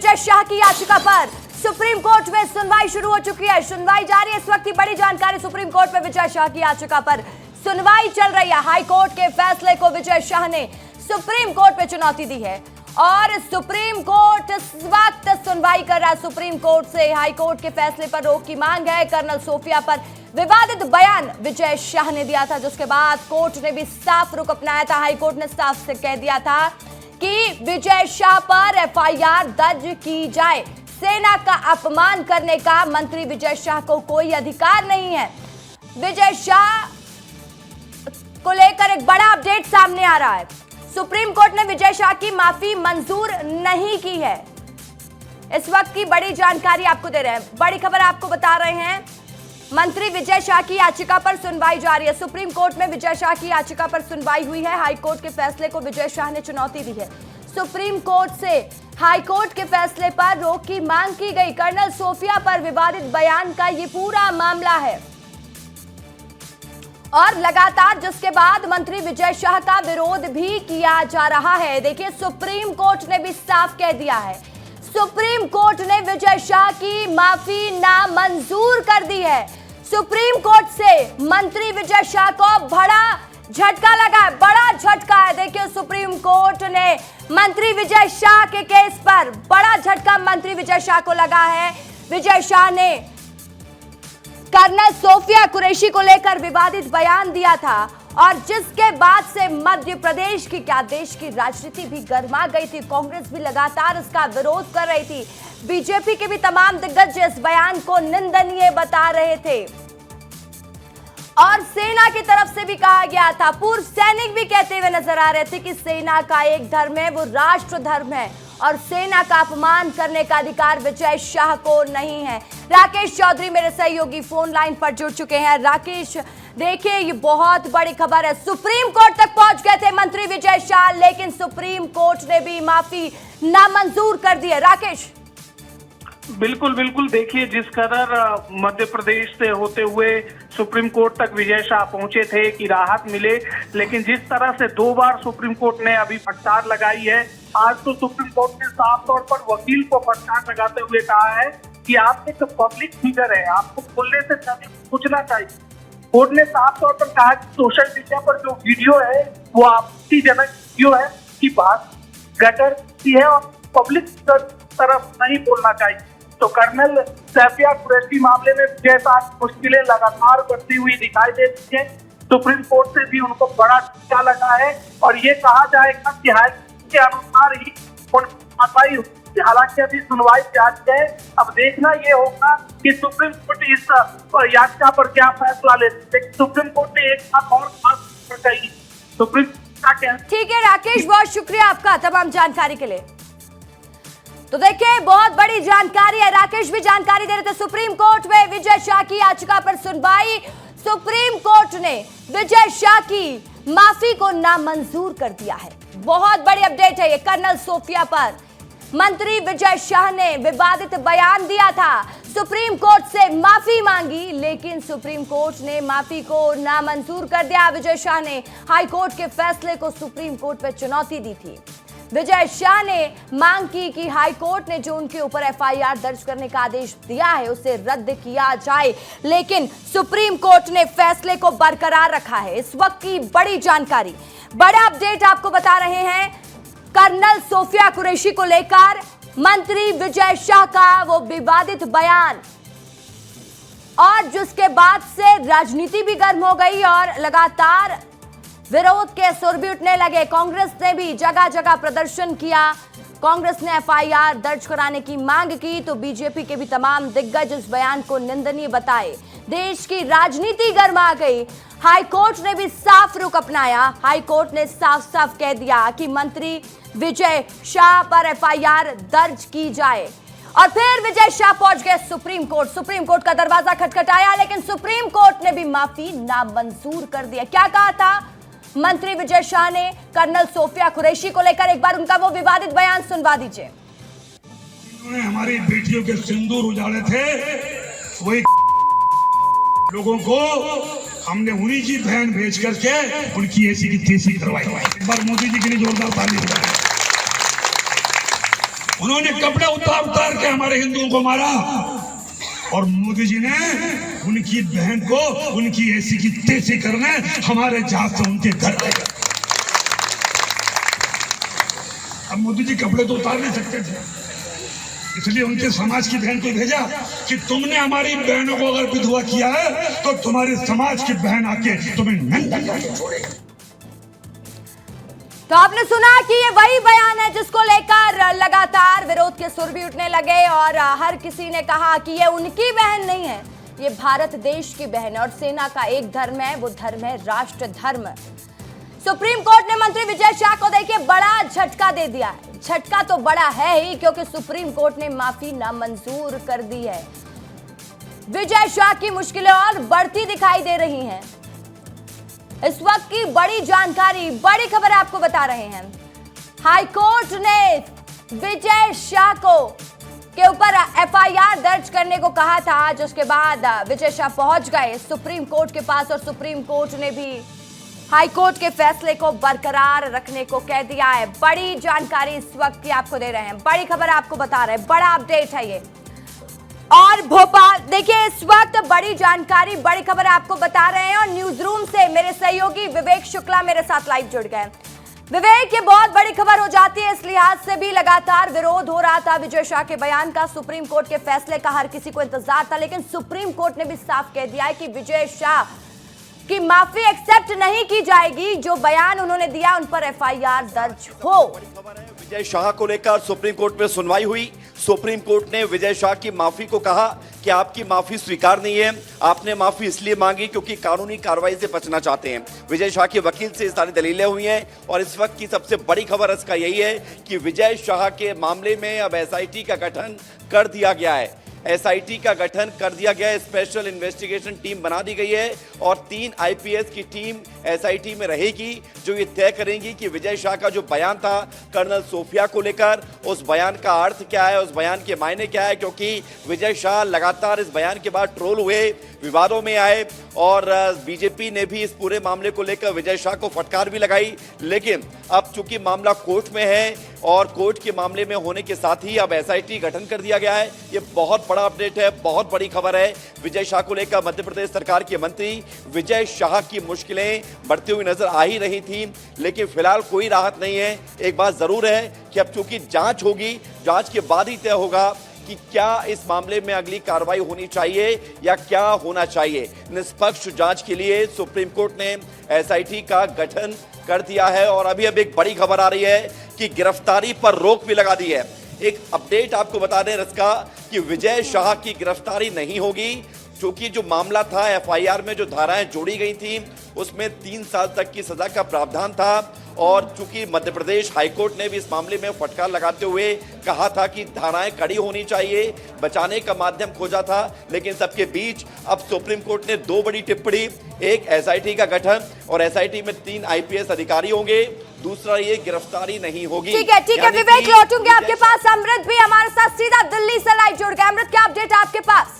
विजय शाह की याचिका पर सुप्रीम कोर्ट में सुनवाई शुरू हो चुकी है। सुनवाई जारी है। इस वक्त की बड़ी जानकारी सुप्रीम कोर्ट में विजय शाह की याचिका पर सुनवाई चल रही है। हाई कोर्ट के फैसले को विजय शाह ने सुप्रीम कोर्ट में चुनौती दी है और सुप्रीम कोर्ट इस वक्त सुनवाई कर रहा है। सुप्रीम कोर्ट से हाई कोर्ट के फैसले पर रोक की मांग है। कर्नल सोफिया पर विवादित बयान विजय शाह ने दिया था, जिसके बाद कोर्ट ने भी साफ रुख अपनाया था। हाई कोर्ट ने साफ से कह दिया था कि विजय शाह पर एफआईआर दर्ज की जाए। सेना का अपमान करने का मंत्री विजय शाह को कोई अधिकार नहीं है। विजय शाह को लेकर एक बड़ा अपडेट सामने आ रहा है। सुप्रीम कोर्ट ने विजय शाह की माफी मंजूर नहीं की है। इस वक्त की बड़ी जानकारी आपको दे रहे हैं, बड़ी खबर आपको बता रहे हैं। मंत्री विजय शाह की याचिका पर सुनवाई जारी है। सुप्रीम कोर्ट में विजय शाह की याचिका पर सुनवाई हुई है। हाई कोर्ट के फैसले को विजय शाह ने चुनौती दी है। सुप्रीम कोर्ट से हाई कोर्ट के फैसले पर रोक की मांग की गई। कर्नल सोफिया पर विवादित बयान का ये पूरा मामला है और लगातार जिसके बाद मंत्री विजय शाह का विरोध भी किया जा रहा है। देखिए, सुप्रीम कोर्ट ने भी साफ कह दिया है। सुप्रीम कोर्ट ने विजय शाह की माफी नामंजूर कर दी है। सुप्रीम कोर्ट से मंत्री विजय शाह को बड़ा झटका लगा है, बड़ा झटका है। देखिए, सुप्रीम कोर्ट ने मंत्री विजय शाह के केस पर बड़ा झटका मंत्री विजय शाह को लगा है। विजय शाह ने कर्नल सोफिया कुरैशी को लेकर विवादित बयान दिया था और जिसके बाद से मध्य प्रदेश की क्या देश की राजनीति भी गर्मा गई थी। कांग्रेस भी लगातार इसका विरोध कर रही थी। बीजेपी के भी तमाम दिग्गज इस बयान को निंदनीय बता रहे थे और सेना की तरफ से भी कहा गया था। पूर्व सैनिक भी कहते हुए नजर आ रहे थे कि सेना का एक धर्म है, वो राष्ट्र धर्म है और सेना का अपमान करने का अधिकार विजय शाह को नहीं है। राकेश चौधरी मेरे सहयोगी फोन लाइन पर जुड़ चुके हैं। राकेश, देखिए, ये बहुत बड़ी खबर है। सुप्रीम कोर्ट तक पहुंच गए थे मंत्री विजय शाह, लेकिन सुप्रीम कोर्ट ने भी माफी नामंजूर कर दी है। राकेश, बिल्कुल बिल्कुल, देखिए, जिस कदर मध्य प्रदेश से होते हुए सुप्रीम कोर्ट तक विजय शाह पहुंचे थे कि राहत मिले, लेकिन जिस तरह से 2 बार सुप्रीम कोर्ट ने अभी फटकार लगाई है, आज तो सुप्रीम कोर्ट ने साफ तौर पर वकील को फटकार लगाते हुए कहा है कि आप एक पब्लिक फिगर है, आपको बोलने से पूछना चाहिए। कोर्ट ने साफ तौर पर कहा कि सोशल मीडिया पर जो वीडियो है वो आपत्तिजनक वीडियो है, की बात गटर की है और पब्लिक तरफ नहीं बोलना चाहिए। तो कर्नल सोफिया कुरैशी मामले में विजय शाह की मुश्किलें लगातार बढ़ती हुई दिखाई देती है। सुप्रीम कोर्ट से भी उनको बड़ा झटका लगा है और ये कहा जाएगा कि हाईकोर्ट के अनुसार ही सुनवाई हुई। हालांकि अभी सुनवाई जारी है। अब देखना ये होगा कि सुप्रीम कोर्ट इस याचिका पर क्या फैसला लेती है। सुप्रीम कोर्ट ने एक बात और खास कही, सुप्रीम कोर्ट का। ठीक है राकेश, बहुत शुक्रिया आपका तमाम जानकारी के लिए। तो देखिए, बहुत बड़ी जानकारी है। राकेश भी जानकारी दे रहे थे। सुप्रीम कोर्ट में विजय शाह की याचिका पर सुनवाई। सुप्रीम कोर्ट ने विजय शाह की माफी को नामंजूर कर दिया है। बहुत बड़ी अपडेट है ये। कर्नल सोफिया पर मंत्री विजय शाह ने विवादित बयान दिया था, सुप्रीम कोर्ट से माफी मांगी, लेकिन सुप्रीम कोर्ट ने माफी को नामंजूर कर दिया। विजय शाह ने हाई कोर्ट के फैसले को सुप्रीम कोर्ट में चुनौती दी थी। विजय शाह ने मांग की कि हाई कोर्ट ने जो उनके ऊपर एफआईआर दर्ज करने का आदेश दिया है उसे रद्द किया जाए, लेकिन सुप्रीम कोर्ट ने फैसले को बरकरार रखा है। इस वक्त की बड़ी जानकारी, बड़ा अपडेट आपको बता रहे हैं। कर्नल सोफिया कुरैशी को लेकर मंत्री विजय शाह का वो विवादित बयान और जिसके बाद से राजनीति भी गर्म हो गई और लगातार विरोध के सुर भी उठने लगे। कांग्रेस ने भी जगह जगह प्रदर्शन किया। कांग्रेस ने एफआईआर दर्ज कराने की मांग की तो बीजेपी के भी तमाम दिग्गज इस बयान को निंदनीय बताए। देश की राजनीति गर्मा गई। हाई कोर्ट ने भी साफ रुख अपनाया। हाई कोर्ट ने साफ साफ कह दिया कि मंत्री विजय शाह पर एफआईआर दर्ज की जाए और फिर विजय शाह पहुंच गए सुप्रीम कोर्ट। सुप्रीम कोर्ट का दरवाजा खटखटाया, लेकिन सुप्रीम कोर्ट ने भी माफी नामंजूर कर दिया। क्या कहा था मंत्री विजय शाह ने कर्नल सोफिया कुरैशी को लेकर? एक बार उनका वो विवादित बयान सुनवा दीजिए। उन्होंने हमारी बेटियों के सिंदूर उजाड़े थे, वही लोगों को हमने उन्हीं की बहन भेज करके उनकी ऐसी की तैसी करवाई। एक बार मोदी जी के लिए जोरदार ताली बजाएं। उन्होंने कपड़े उतार उतार के हमारे हिंदुओं को मारा, और मोदी जी ने उनकी बहन को उनकी ऐसी की तैसी करने हमारे जहाज से उनके घर ले गए। अब मोदी जी कपड़े तो उतार नहीं सकते थे, इसलिए उनके समाज की बहन को भेजा कि तुमने हमारी बहनों को अगर विधवा किया है तो तुम्हारे समाज की बहन आके तुम्हें नंगा करके छोड़ेगी। तो आपने सुना कि ये वही बयान है जिसको लेकर लगातार विरोध के सुर भी उठने लगे और हर किसी ने कहा कि ये उनकी बहन नहीं है, ये भारत देश की बहन है और सेना का एक धर्म है, वो धर्म है राष्ट्र धर्म। सुप्रीम कोर्ट ने मंत्री विजय शाह को देखिए बड़ा झटका दे दिया है। झटका तो बड़ा है ही क्योंकि सुप्रीम कोर्ट ने माफी नामंजूर कर दी है। विजय शाह की मुश्किलें और बढ़ती दिखाई दे रही हैं। इस वक्त की बड़ी जानकारी, बड़ी खबर आपको बता रहे हैं। हाईकोर्ट ने विजय शाह को के ऊपर एफआईआर दर्ज करने को कहा था, जिसके बाद विजय शाह पहुंच गए सुप्रीम कोर्ट के पास और सुप्रीम कोर्ट ने भी हाईकोर्ट के फैसले को बरकरार रखने को कह दिया है। बड़ी जानकारी इस वक्त की आपको दे रहे हैं, बड़ी खबर आपको बता रहे हैं, बड़ा अपडेट है ये। और भोपाल देखिए इस वक्त बड़ी जानकारी, बड़ी खबर आपको बता रहे हैं और न्यूज रूम से मेरे सहयोगी विवेक शुक्ला मेरे साथ लाइव जुड़ गए। विवेक, ये बहुत बड़ी खबर हो जाती है, इस लिहाज से भी लगातार विरोध हो रहा था विजय शाह के बयान का, सुप्रीम कोर्ट के फैसले का हर किसी को इंतजार था, लेकिन सुप्रीम कोर्ट ने भी साफ कह दिया है कि विजय शाह की माफी एक्सेप्ट नहीं की जाएगी। जो बयान उन्होंने दिया उन पर एफआईआर दर्ज हो। विजय शाह को लेकर सुप्रीम कोर्ट में सुनवाई हुई। सुप्रीम कोर्ट ने विजय शाह की माफी को कहा कि आपकी माफी स्वीकार नहीं है, आपने माफी इसलिए मांगी क्योंकि कानूनी कार्रवाई से बचना चाहते हैं। विजय शाह के वकील से सारी दलीलें हुई हैं और इस वक्त की सबसे बड़ी खबर इसका यही है कि विजय शाह के मामले में अब एसआईटी का गठन कर दिया गया है। एसआईटी का गठन कर दिया गया है, स्पेशल इन्वेस्टिगेशन टीम बना दी गई है और 3 आईपीएस की टीम एसआईटी में रहेगी जो ये तय करेंगी कि विजय शाह का जो बयान था कर्नल सोफिया को लेकर, उस बयान का अर्थ क्या है, उस बयान के मायने क्या है, क्योंकि विजय शाह लगातार इस बयान के बाद ट्रोल हुए, विवादों में आए और बीजेपी ने भी इस पूरे मामले को लेकर विजय शाह को फटकार भी लगाई। लेकिन अब चूंकि मामला कोर्ट में है और कोर्ट के मामले में होने के साथ ही अब एसआईटी गठन कर दिया गया है। ये बहुत बड़ा अपडेट है, बहुत बड़ी खबर है। विजय शाह को लेकर मध्य प्रदेश सरकार के मंत्री विजय शाह की मुश्किलें बढ़ती हुई नजर आ ही रही थी, लेकिन फिलहाल कोई राहत नहीं है। एक बात जरूर है कि अब चूंकि जांच होगी, जांच के बाद ही तय होगा कि क्या इस मामले में अगली कार्रवाई होनी चाहिए या क्या होना चाहिए। निष्पक्ष जांच के लिए सुप्रीम कोर्ट ने एसआईटी का गठन कर दिया है और अभी अब एक बड़ी खबर आ रही है कि गिरफ्तारी पर रोक भी लगा दी है। एक अपडेट आपको बता दें रस्का कि विजय शाह की गिरफ्तारी नहीं होगी, क्योंकि जो मामला था एफआईआर में जो धाराएं जोड़ी गई थी उसमें 3 साल तक की सजा का प्रावधान था और चूंकि मध्य प्रदेश हाईकोर्ट ने भी इस मामले में फटकार लगाते हुए कहा था कि धाराएं कड़ी होनी चाहिए, बचाने का माध्यम खोजा था। लेकिन सबके बीच अब सुप्रीम कोर्ट ने 2 बड़ी टिप्पणी, एक एसआईटी का गठन और एसआईटी में 3 आईपीएस अधिकारी होंगे, दूसरा ये गिरफ्तारी नहीं होगी। ठीक है विवेक, लौटूंगे आपके पास। अमृत भी हमारे साथ सीधा दिल्ली से लाइव जुड़ गए। अमृत, क्या अपडेट है आपके पास?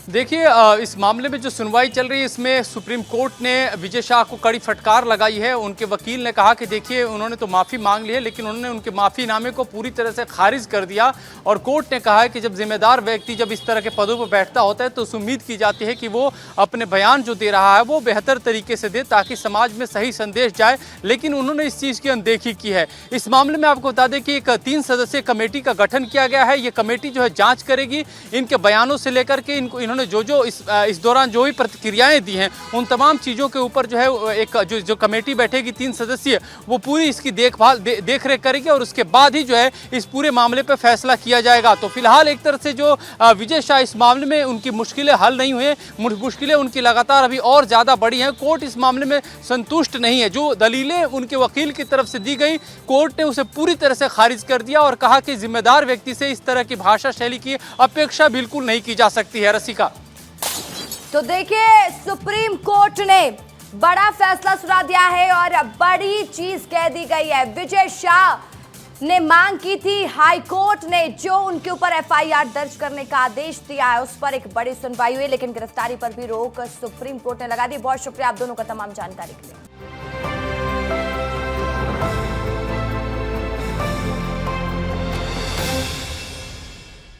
देखिए इस मामले में जो सुनवाई चल रही है इसमें सुप्रीम कोर्ट ने विजय शाह को कड़ी फटकार लगाई है। उनके वकील ने कहा कि देखिए उन्होंने तो माफ़ी मांग ली है, लेकिन उन्होंने उनके माफ़ीनामे को पूरी तरह से खारिज कर दिया और कोर्ट ने कहा है कि जब जिम्मेदार व्यक्ति जब इस तरह के पदों पर बैठता होता है तो उस उम्मीद की जाती है कि वो अपने बयान जो दे रहा है वो बेहतर तरीके से दे ताकि समाज में सही संदेश जाए, लेकिन उन्होंने इस चीज़ की अनदेखी की है। इस मामले में आपको बता दें कि एक 3 सदस्यीय कमेटी का गठन किया गया है। ये कमेटी जो है जाँच करेगी इनके बयानों से लेकर के इन्होंने जो इस दौरान जो भी प्रतिक्रियाएं दी हैं उन तमाम चीज़ों के ऊपर जो है एक जो कमेटी बैठेगी 3 सदस्यीय, वो पूरी इसकी देखभाल देखरेख करेगी और उसके बाद ही जो है इस पूरे मामले पर फैसला किया जाएगा। तो फिलहाल एक तरह से जो विजय शाह इस मामले में उनकी मुश्किलें हल नहीं हुई, मुश्किलें उनकी लगातार अभी और ज़्यादा बढ़ी हैं। कोर्ट इस मामले में संतुष्ट नहीं है। जो दलीलें उनके वकील की तरफ से दी गई कोर्ट ने उसे पूरी तरह से खारिज कर दिया और कहा कि जिम्मेदार व्यक्ति से इस तरह की भाषा शैली की अपेक्षा बिल्कुल नहीं की जा सकती है। रसिका, तो देखिए सुप्रीम कोर्ट ने बड़ा फैसला सुना दिया है और बड़ी चीज कह दी गई है। विजय शाह ने मांग की थी, हाई कोर्ट ने जो उनके ऊपर एफआईआर दर्ज करने का आदेश दिया है उस पर एक बड़ी सुनवाई हुई, लेकिन गिरफ्तारी पर भी रोक सुप्रीम कोर्ट ने लगा दी। बहुत शुक्रिया आप दोनों का तमाम जानकारी के लिए।